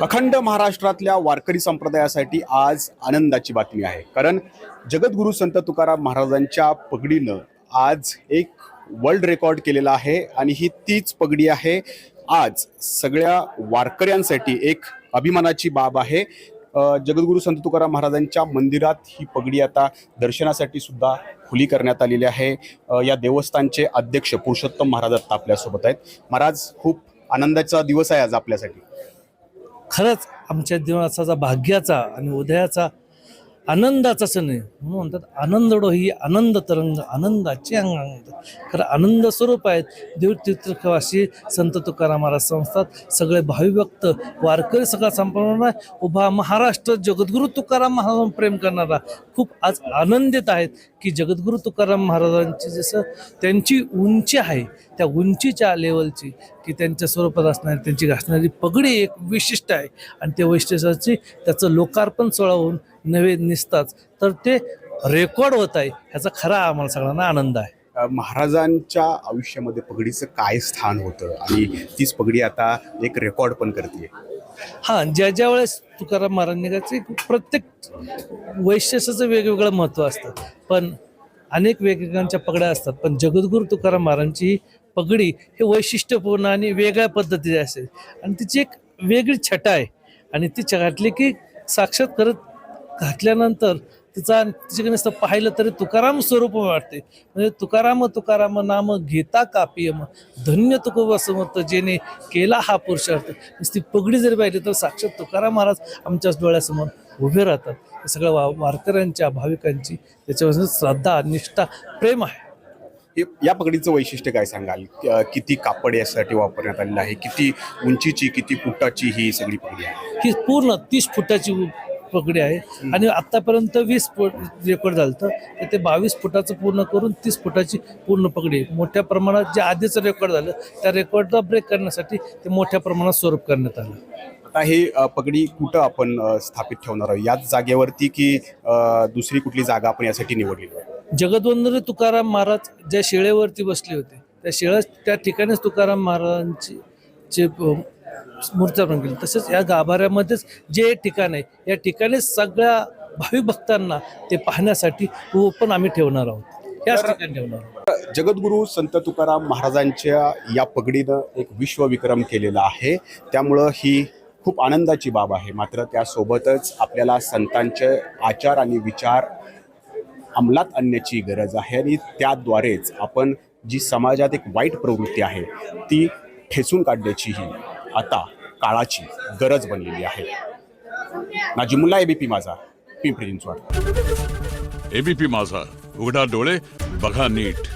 अखंड महाराष्ट्रातल्या वारकरी संप्रदायासाठी आज आनंदाची बातमी आहे, कारण जगद्गुरू संत तुकाराम महाराजांच्या पगडीनं आज एक वर्ल्ड रेकॉर्ड केलेला आहे आणि ही तीच पगडी आहे आज सगळ्या वारकऱ्यांसाठी एक अभिमानाची बाब आहे। जगद्गुरू संत तुकाराम महाराजांच्या मंदिरात ही पगडी आता दर्शनासाठी सुद्धा खुली करण्यात आलेली आहे। या देवस्थानचे अध्यक्ष पुरुषोत्तम महाराज आता आपल्यासोबत आहेत। महाराज, खूप आनंदाचा दिवस आहे आज आपल्यासाठी। खरंच आमच्या दिवसाचा भाग्याचा आणि उदयाचा आनंदाचा सण आहे म्हणून म्हणतात आनंदडो ही आनंद तरंग आनंदाचे अंग। खरं आनंद स्वरूप आहेत देवतीर्थवासी संत तुकाराम महाराज संस्थात सगळे भाविभक्त वारकरी सगळा संपूर्ण उभा महाराष्ट्र जगद्गुरू तुकाराम महाराजांना प्रेम करणारा खूप आज आनंदित आहेत की जगद्गुरू तुकाराम महाराजांची जसं त्यांची उंची आहे त्या उंचीच्या लेवलची की त्यांच्या स्वरूपात असणारी त्यांची घासणारी पगडी एक विशिष्ट आहे आणि त्या वैशिष्ट्याची त्याचं लोकार्पण सोहळा होऊन नवे निसताच तर ते रेकॉर्ड होत आहे ह्याचा खरा आम्हाला सगळ्यांना आनंद आहे। महाराजांच्या आयुष्यामध्ये पगडीचं काय स्थान होतं आणि तीच पगडी आता एक रेकॉर्ड पण करते। हां, ज्या वेळेस तुकाराम महाराजांनी प्रत्येक वैशिष्ट्याचं वेगवेगळं महत्त्व असतं, पण अनेक वेगवेगळ्यांच्या पगड्या असतात, पण जगद्गुरू तुकाराम महाराजांची पगडी हे वैशिष्ट्यपूर्ण आणि वेगळ्या पद्धतीचे असेल आणि तिची एक वेगळी छटा आहे आणि ती घातली की साक्षात करत घातल्यानंतर तिच्याकडे नुसतं पाहिलं तरी तुकाराम स्वरूप वाटते। म्हणजे तुकाराम तुकाराम नाम घेता कापियम धन्य तुकोबसमर्थ जेने केला हा पुरुषार्थ। नुसती पगडी जरी पाहिली तर साक्षात तुकाराम महाराज आमच्या डोळ्यासमोर उभे राहतात। हे सगळं वारकऱ्यांच्या भाविकांची त्याच्यापासून श्रद्धा निष्ठा प्रेम आहे। या पगडीचं वैशिष्ट्य काय सांगाल? किती कापड यासाठी वापरण्यात आलेलं आहे, किती उंचीची किती फुटाची ही सगळी पगडी आहे? ही पूर्ण 30 फुटाची पगडी आहे आणि आतापर्यंत 20 फूट रेकॉर्ड झालं तर ते 22 फुटाचं पूर्ण करून 30 फुटाची पूर्ण पगडी आहे। मोठ्या प्रमाणात जे आधीचं रेकॉर्ड झालं त्या रेकॉर्डला ब्रेक करण्यासाठी ते मोठ्या प्रमाणात स्वरूप करण्यात आलं। आता ही पगडी कुठं आपण स्थापित ठेवणार आहोत? याच जागेवरती की दुसरी कुठली जागा आपण यासाठी निवडलेली आहे? जगद्वंदनी तुकाराम महाराज ज्या शिळेवरती बसले होते त्या शिळा त्या ठिकाणीच तुकाराम महाराजांची मूर्ती आपण केली। तसेच या गाभाऱ्यामध्येच जे ठिकाण आहे या ठिकाणीच सगळ्या भाविक भक्तांना ते पाहण्यासाठी पण आम्ही ठेवणार आहोत, याच ठिकाणी ठेवणार आहोत। जगद्गुरू संत तुकाराम महाराजांच्या या पगडीनं एक विश्वविक्रम केलेला आहे, त्यामुळं ही खूप आनंदाची बाब आहे। मात्र त्यासोबतच आपल्याला संतांचे आचार आणि विचार अंमलात आणण्याची गरज आहे आणि त्याद्वारेच आपण जी समाजात एक वाईट प्रवृत्ती आहे ती ठेचून काढण्याचीही आता काळाची गरज बनलेली आहे। नाजिमुल्ला, एबीपी माझा, पिंपरी चिंचवड। एबीपी माझा, उघडा डोळे बघा नीट।